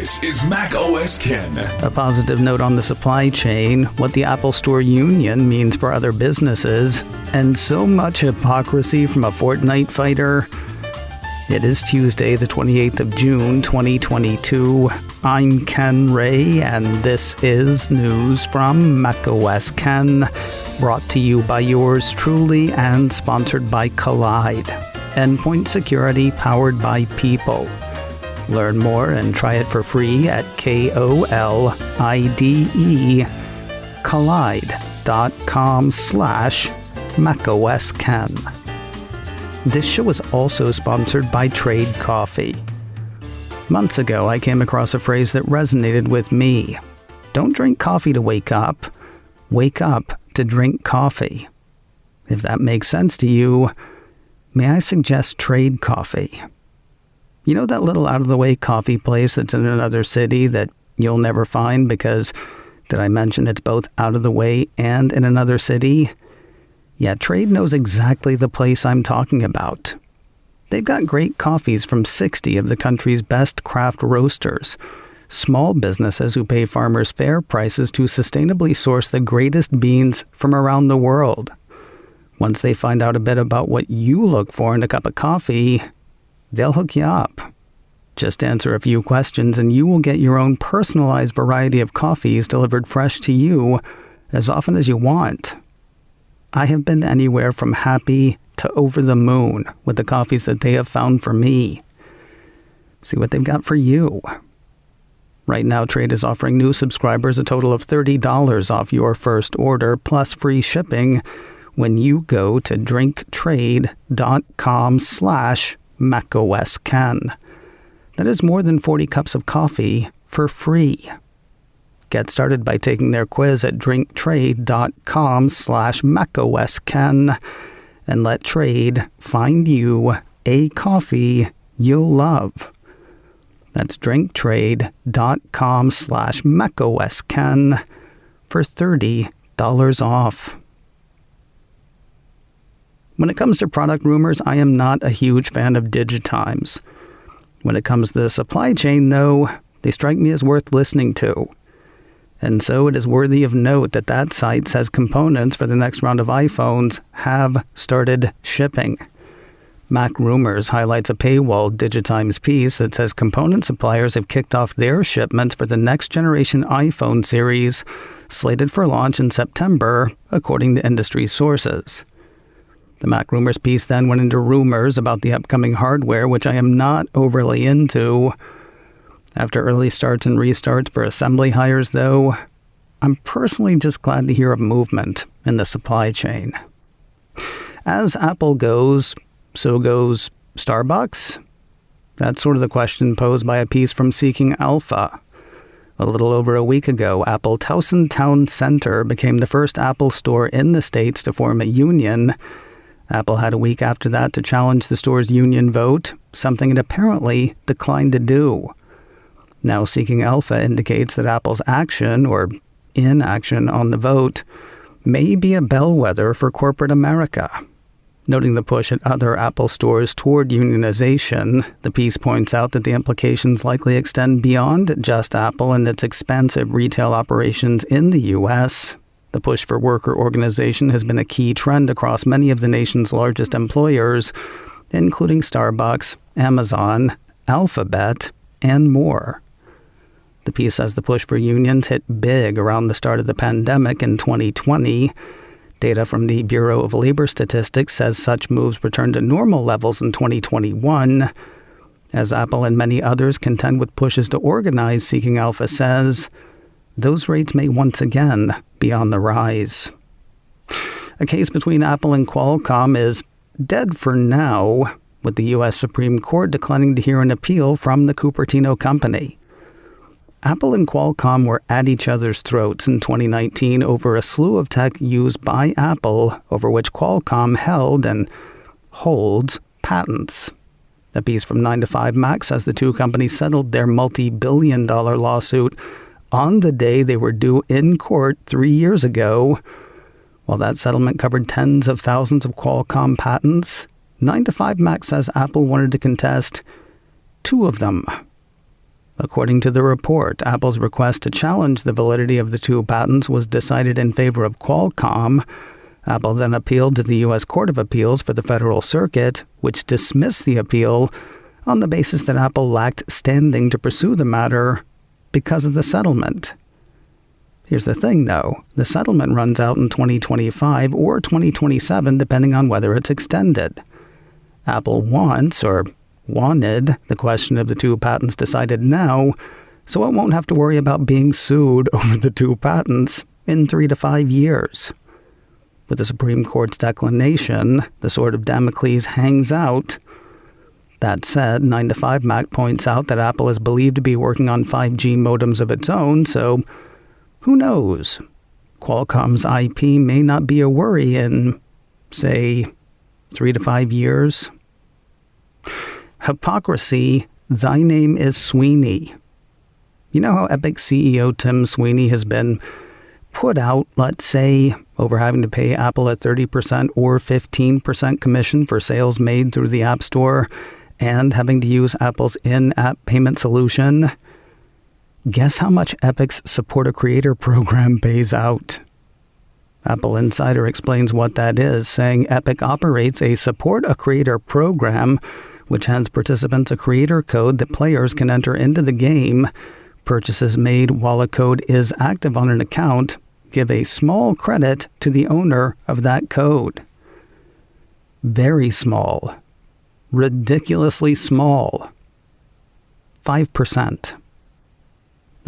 This is Mac OS Ken. A positive note on the supply chain, what the Apple Store Union means for other businesses, and so much hypocrisy from a Fortnite fighter. It is Tuesday, the 28th of June, 2022. I'm Ken Ray, and this is news from Mac OS Ken, brought to you by yours truly and sponsored by Collide. Endpoint security powered by people. Learn more and try it for free at KOLIDE collide.com/macOSKen. This show is also sponsored by Trade Coffee. Months ago, I came across a phrase that resonated with me. Don't drink coffee to wake up to drink coffee. If that makes sense to you, may I suggest Trade Coffee? You know that little out-of-the-way coffee place that's in another city that you'll never find because, did I mention it's both out of the way and in another city? Yeah, Trade knows exactly the place I'm talking about. They've got great coffees from 60 of the country's best craft roasters, small businesses who pay farmers fair prices to sustainably source the greatest beans from around the world. Once they find out a bit about what you look for in a cup of coffee, they'll hook you up. Just answer a few questions and you will get your own personalized variety of coffees delivered fresh to you as often as you want. I have been anywhere from happy to over the moon with the coffees that they have found for me. See what they've got for you. Right now, Trade is offering new subscribers a total of $30 off your first order plus free shipping when you go to drinktrade.com/macOSKen. That is more than 40 cups of coffee for free. Get started by taking their quiz at drinktrade.com/macOSKen and let Trade find you a coffee you'll love. That's drinktrade.com/macOSKen for $30 off. When it comes to product rumors, I am not a huge fan of DigiTimes. When it comes to the supply chain, though, they strike me as worth listening to. And so it is worthy of note that that site says components for the next round of iPhones have started shipping. Mac Rumors highlights a paywalled DigiTimes piece that says component suppliers have kicked off their shipments for the next generation iPhone series, slated for launch in September, according to industry sources. The Mac Rumors piece then went into rumors about the upcoming hardware, which I am not overly into. After early starts and restarts for assembly hires, though, I'm personally just glad to hear of movement in the supply chain. As Apple goes, so goes Starbucks? That's sort of the question posed by a piece from Seeking Alpha. A little over a week ago, Apple Towson Town Center became the first Apple store in the States to form a union. Apple had a week after that to challenge the store's union vote, something it apparently declined to do. Now, Seeking Alpha indicates that Apple's action, or inaction on the vote, may be a bellwether for corporate America. Noting the push at other Apple stores toward unionization, the piece points out that the implications likely extend beyond just Apple and its expansive retail operations in the U.S. The push for worker organization has been a key trend across many of the nation's largest employers, including Starbucks, Amazon, Alphabet, and more. The piece says the push for unions hit big around the start of the pandemic in 2020. Data from the Bureau of Labor Statistics says such moves returned to normal levels in 2021. As Apple and many others contend with pushes to organize, Seeking Alpha says, those rates may once again be on the rise. A case between Apple and Qualcomm is dead for now, with the U.S. Supreme Court declining to hear an appeal from the Cupertino company. Apple and Qualcomm were at each other's throats in 2019 over a slew of tech used by Apple, over which Qualcomm held and holds patents. A piece from 9to5Mac says the two companies settled their multi-billion-dollar lawsuit on the day they were due in court 3 years ago. While that settlement covered tens of thousands of Qualcomm patents, 9to5Mac says Apple wanted to contest 2 of them. According to the report, Apple's request to challenge the validity of the two patents was decided in favor of Qualcomm. Apple then appealed to the U.S. Court of Appeals for the Federal Circuit, which dismissed the appeal on the basis that Apple lacked standing to pursue the matter because of the settlement. Here's the thing, though. The settlement runs out in 2025 or 2027, depending on whether it's extended. Apple wanted the question of the two patents decided now, so it won't have to worry about being sued over the two patents in 3 to 5 years. With the Supreme Court's declination, the sword of Damocles hangs out. That said, 9 to 5 Mac points out that Apple is believed to be working on 5G modems of its own, so who knows? Qualcomm's IP may not be a worry in, say, 3 to 5 years. Hypocrisy, thy name is Sweeney. You know how Epic CEO Tim Sweeney has been put out, let's say, over having to pay Apple a 30% or 15% commission for sales made through the App Store and having to use Apple's in-app payment solution? Guess how much Epic's Support a Creator program pays out? Apple Insider explains what that is, saying Epic operates a Support a Creator program which hands participants a creator code that players can enter into the game. Purchases made while a code is active on an account give a small credit to the owner of that code. Very small. Ridiculously small. 5%.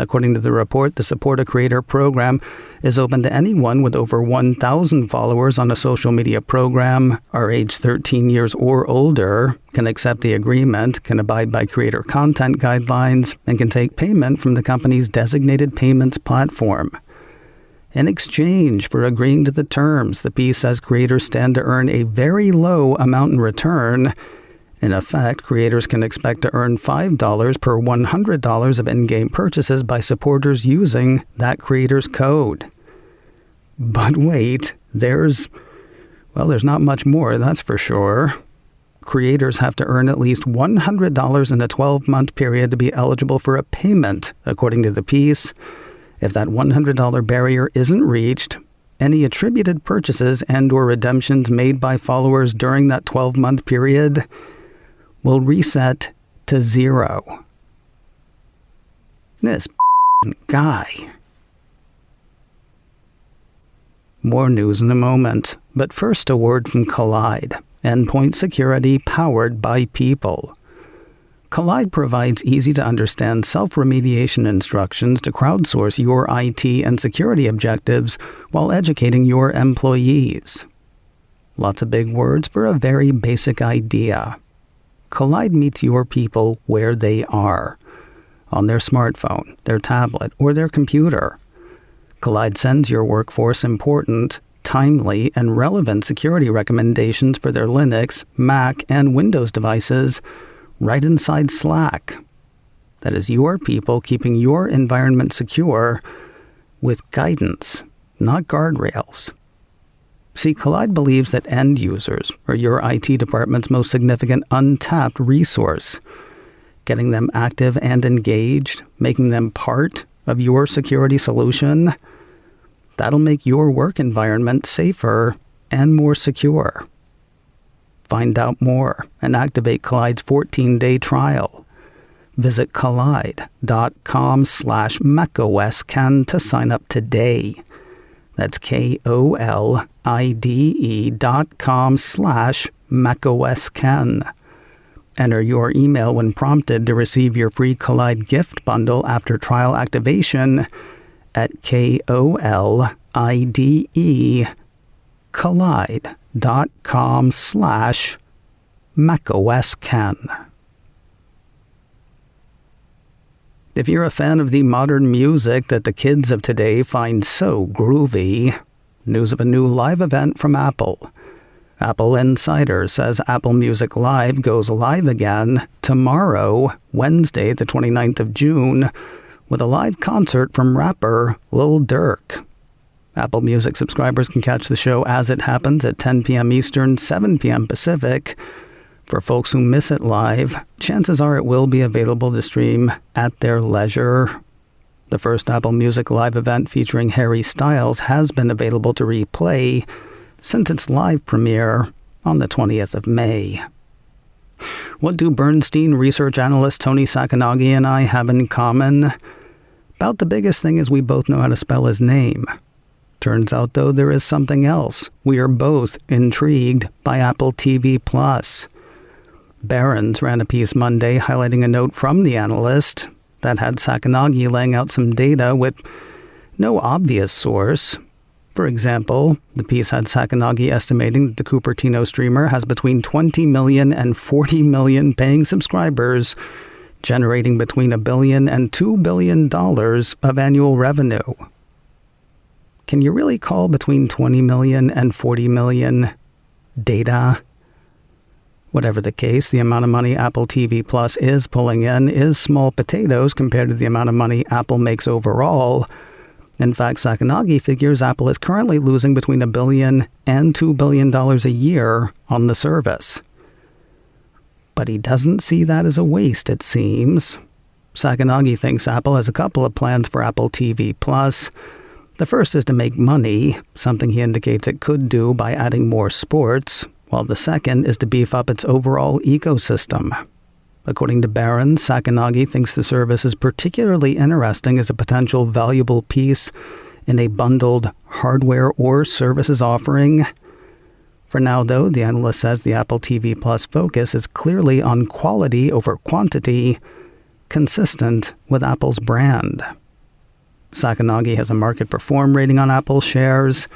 According to the report, the Support a Creator program is open to anyone with over 1,000 followers on a social media program, are age 13 years or older, can accept the agreement, can abide by creator content guidelines, and can take payment from the company's designated payments platform. In exchange for agreeing to the terms, the piece says creators stand to earn a very low amount in return. In effect, creators can expect to earn $5 per $100 of in-game purchases by supporters using that creator's code. But wait, there's not much more, that's for sure. Creators have to earn at least $100 in a 12-month period to be eligible for a payment, according to the piece. If that $100 barrier isn't reached, any attributed purchases and/or redemptions made by followers during that 12-month period will reset to 0. This guy. More news in a moment, but first a word from Collide, endpoint security powered by people. Collide provides easy-to-understand self-remediation instructions to crowdsource your IT and security objectives while educating your employees. Lots of big words for a very basic idea. Collide meets your people where they are, on their smartphone, their tablet, or their computer. Collide sends your workforce important, timely, and relevant security recommendations for their Linux, Mac, and Windows devices right inside Slack. That is your people keeping your environment secure with guidance, not guardrails. See, Collide believes that end users are your IT department's most significant untapped resource. Getting them active and engaged, making them part of your security solution, that'll make your work environment safer and more secure. Find out more and activate Collide's 14-day trial. Visit collide.com/macOScan to sign up today. That's KOLIDE.com/macOScan. Enter your email when prompted to receive your free Collide gift bundle after trial activation at KOLIDE collide.com/macOScan. If you're a fan of the modern music that the kids of today find so groovy, news of a new live event from Apple. Apple Insider says Apple Music Live goes live again tomorrow, Wednesday, the 29th of June, with a live concert from rapper Lil Durk. Apple Music subscribers can catch the show as it happens at 10 p.m. Eastern, 7 p.m. Pacific. For folks who miss it live, chances are it will be available to stream at their leisure. The first Apple Music live event featuring Harry Styles has been available to replay since its live premiere on the 20th of May. What do Bernstein research analyst Toni Sacconaghi and I have in common? About the biggest thing is we both know how to spell his name. Turns out, though, there is something else. We are both intrigued by Apple TV+. Barron's ran a piece Monday highlighting a note from the analyst that had Sacconaghi laying out some data with no obvious source. For example, the piece had Sacconaghi estimating that the Cupertino streamer has between 20 million and 40 million paying subscribers, generating between $1 billion and $2 billion of annual revenue. Can you really call between 20 million and 40 million data? Whatever the case, the amount of money Apple TV Plus is pulling in is small potatoes compared to the amount of money Apple makes overall. In fact, Sacconaghi figures Apple is currently losing between $1 billion and $2 billion a year on the service. But he doesn't see that as a waste, it seems. Sacconaghi thinks Apple has a couple of plans for Apple TV Plus. The first is to make money, something he indicates it could do by adding more sports, while the second is to beef up its overall ecosystem. According to Barron's, Sacconaghi thinks the service is particularly interesting as a potential valuable piece in a bundled hardware or services offering. For now, though, the analyst says the Apple TV Plus focus is clearly on quality over quantity, consistent with Apple's brand. Sacconaghi has a market perform rating on Apple shares.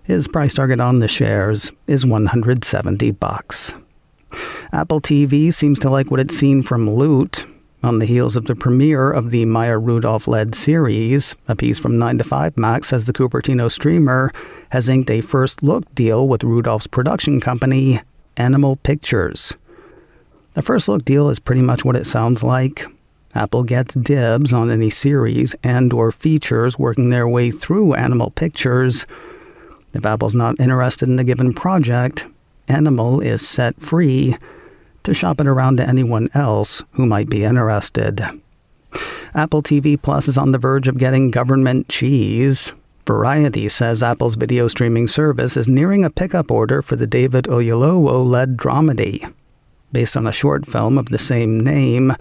His price target on the shares is $170. Apple TV seems to like what it's seen from Loot. On the heels of the premiere of the Maya Rudolph-led series, a piece from 9 to 5 Mac says the Cupertino streamer has inked a first-look deal with Rudolph's production company, Animal Pictures. The first-look deal is pretty much what it sounds like. Apple gets dibs on any series and/or features working their way through Animal Pictures. If Apple's not interested in a given project, Animal is set free to shop it around to anyone else who might be interested. Apple TV Plus is on the verge of getting government cheese. Variety says Apple's video streaming service is nearing a pickup order for the David Oyelowo-led dramedy. Based on a short film of the same name,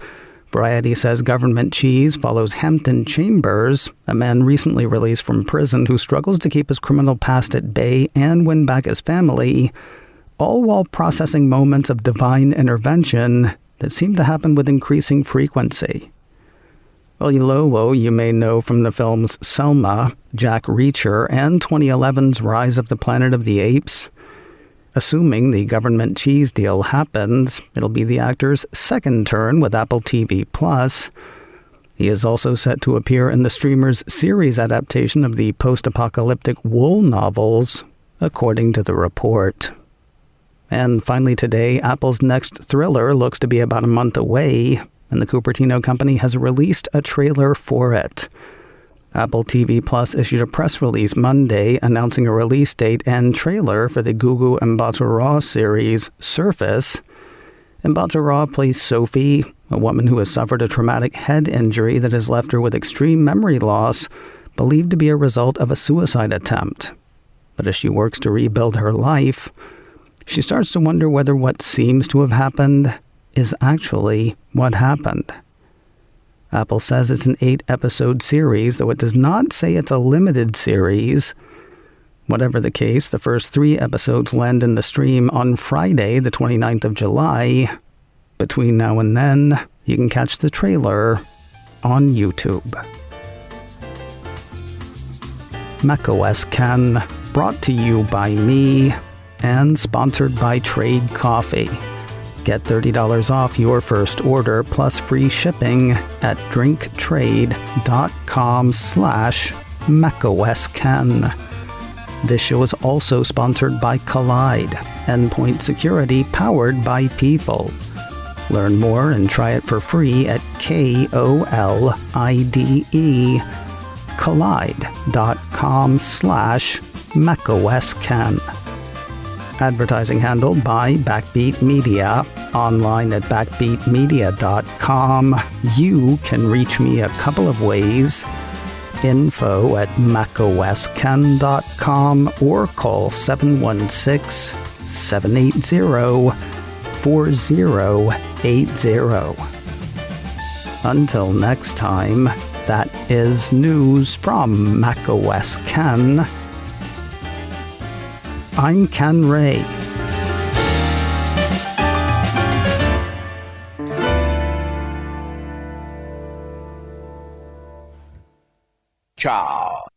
Variety says government cheese follows Hampton Chambers, a man recently released from prison who struggles to keep his criminal past at bay and win back his family, all while processing moments of divine intervention that seem to happen with increasing frequency. Oyelowo, you may know from the films Selma, Jack Reacher, and 2011's Rise of the Planet of the Apes. Assuming the government cheese deal happens, it'll be the actor's second turn with Apple TV+. He is also set to appear in the streamer's series adaptation of the post-apocalyptic Wool novels, according to the report. And finally today, Apple's next thriller looks to be about a month away, and the Cupertino company has released a trailer for it. Apple TV Plus issued a press release Monday announcing a release date and trailer for the Gugu Mbatha-Raw series, Surface. Mbatha-Raw plays Sophie, a woman who has suffered a traumatic head injury that has left her with extreme memory loss, believed to be a result of a suicide attempt. But as she works to rebuild her life, she starts to wonder whether what seems to have happened is actually what happened. Apple says it's an 8-episode series, though it does not say it's a limited series. Whatever the case, the first 3 episodes land in the stream on Friday, the 29th of July. Between now and then, you can catch the trailer on YouTube. macOS Ken, brought to you by me and sponsored by Trade Coffee. Get $30 off your first order plus free shipping at drinktrade.com/macOSken. This show is also sponsored by Collide, endpoint security powered by people. Learn more and try it for free at KOLIDE collide.com/macOSken. Advertising handled by Backbeat Media, online at backbeatmedia.com. You can reach me a couple of ways. Info at macosken.com or call 716-780-4080. Until next time, that is news from macOS Ken. I'm Ken Ray. Ciao.